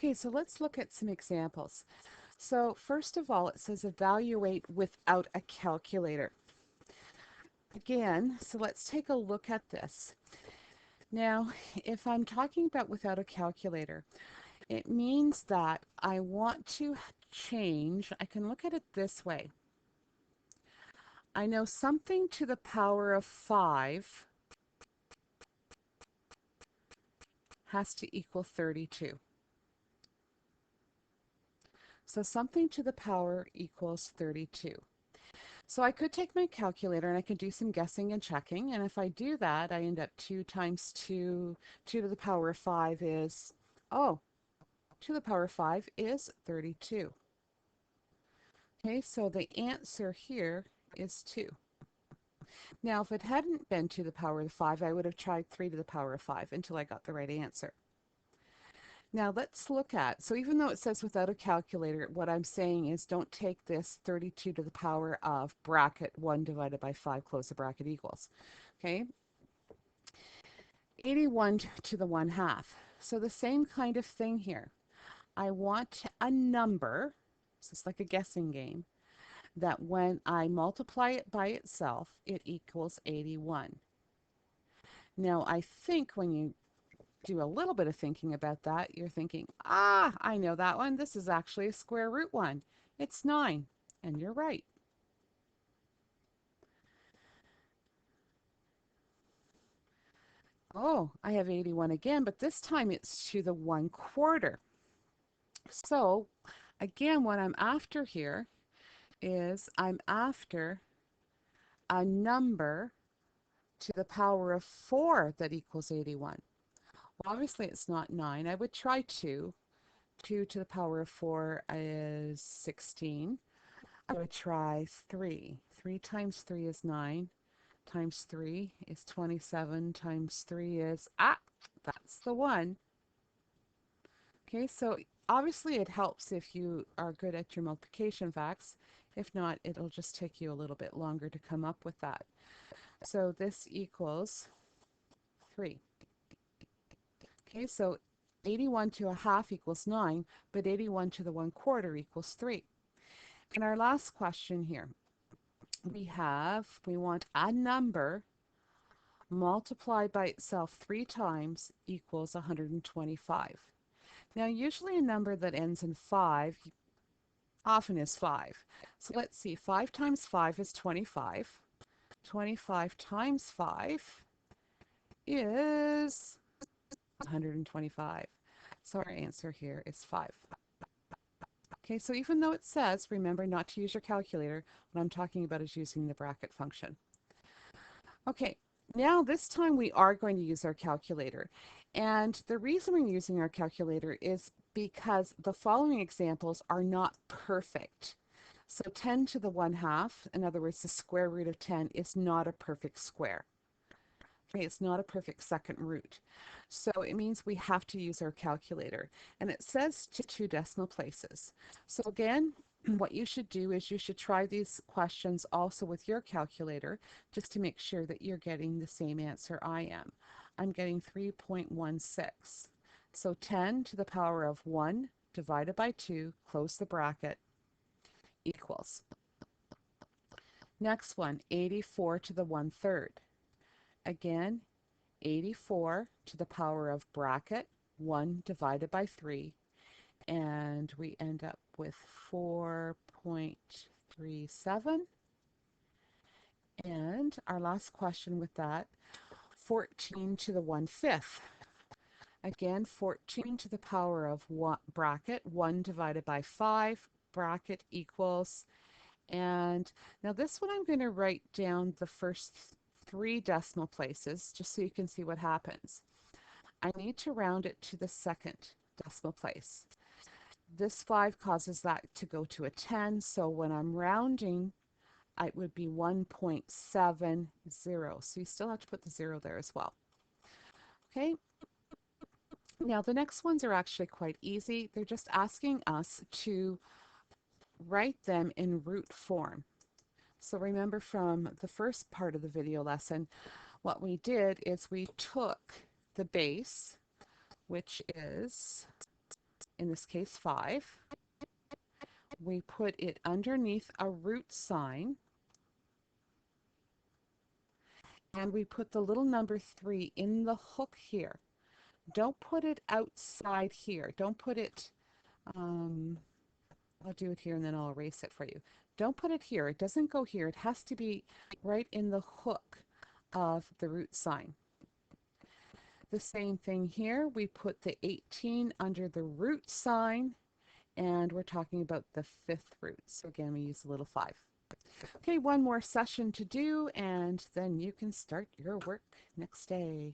Okay, so let's look at some examples. So first of all, it says evaluate without a calculator. Again, so let's take a look at this. Now, if I'm talking about without a calculator, it means that I want to change, I can look at it this way. I know something to the power of 5 has to equal 32. So something to the power equals 32. So I could take my calculator and I could do some guessing and checking. And if I do that, I end up 2 times 2, 2 to the power of 5 is, oh, 2 to the power of 5 is 32. Okay, so the answer here is 2. Now, if it hadn't been 2 to the power of 5, I would have tried 3 to the power of 5 until I got the right answer. Now let's look at, so even though it says without a calculator, what I'm saying is don't take this 32 to the power of bracket 1 divided by 5, close the bracket equals. Okay, 81 to the 1/2. So the same kind of thing here. I want a number, so it's like a guessing game, that when I multiply it by itself, it equals 81. Now I think when you do a little bit of thinking about that, you're thinking, I know that one. This is actually a square root one. It's 9. And you're right. Oh, I have 81 again, but this time it's to the 1/4. So again, what I'm after here is I'm after a number to the power of 4 that equals 81. Well, obviously it's not 9. I would try 2. 2 to the power of 4 is 16. I would try 3. 3 times 3 is 9. Times 3 is 27. Times 3 is, that's the one. Okay, so obviously it helps if you are good at your multiplication facts. If not, it'll just take you a little bit longer to come up with that. So this equals 3. Okay, so 81 to 1/2 equals 9, but 81 to the 1/4 equals 3. And our last question here, we want a number multiplied by itself 3 times equals 125. Now, usually a number that ends in 5 often is 5. So let's see, 5 times 5 is 25. 25 times 5 is 125. So our answer here is 5. Okay, so even though it says, remember not to use your calculator, what I'm talking about is using the bracket function. Okay, now this time we are going to use our calculator. And the reason we're using our calculator is because the following examples are not perfect. So 10 to the 1/2, in other words, the square root of 10 is not a perfect square. Okay, it's not a perfect second root. So it means we have to use our calculator. And it says to 2 decimal places. So again, what you should do is you should try these questions also with your calculator just to make sure that you're getting the same answer I am. I'm getting 3.16. So 10 to the power of 1 divided by 2, close the bracket, equals. Next one, 84 to the 1/3. Again, 84 to the power of bracket 1 divided by 3, and we end up with 4.37. And our last question with that, 14 to the 1/5. Again, 14 to the power of bracket 1 divided by 5, bracket equals. And now this one I'm going to write down the first 3 decimal places just so you can see what happens. I need to round it to the second decimal place. This 5 causes that to go to a 10, so when I'm rounding, it would be 1.70. So you still have to put the 0 there as well. Okay, now the next ones are actually quite easy. They're just asking us to write them in root form. So remember from the first part of the video lesson, what we did is we took the base, which is in this case 5. We put it underneath a root sign, and we put the little number 3 in the hook here. Don't put it outside here. Don't put it, I'll do it here and then I'll erase it for you. Don't put it here. It doesn't go here. It has to be right in the hook of the root sign. The same thing here. We put the 18 under the root sign, and we're talking about the 5th root. So again, we use a little 5. Okay, one more session to do, and then you can start your work next day.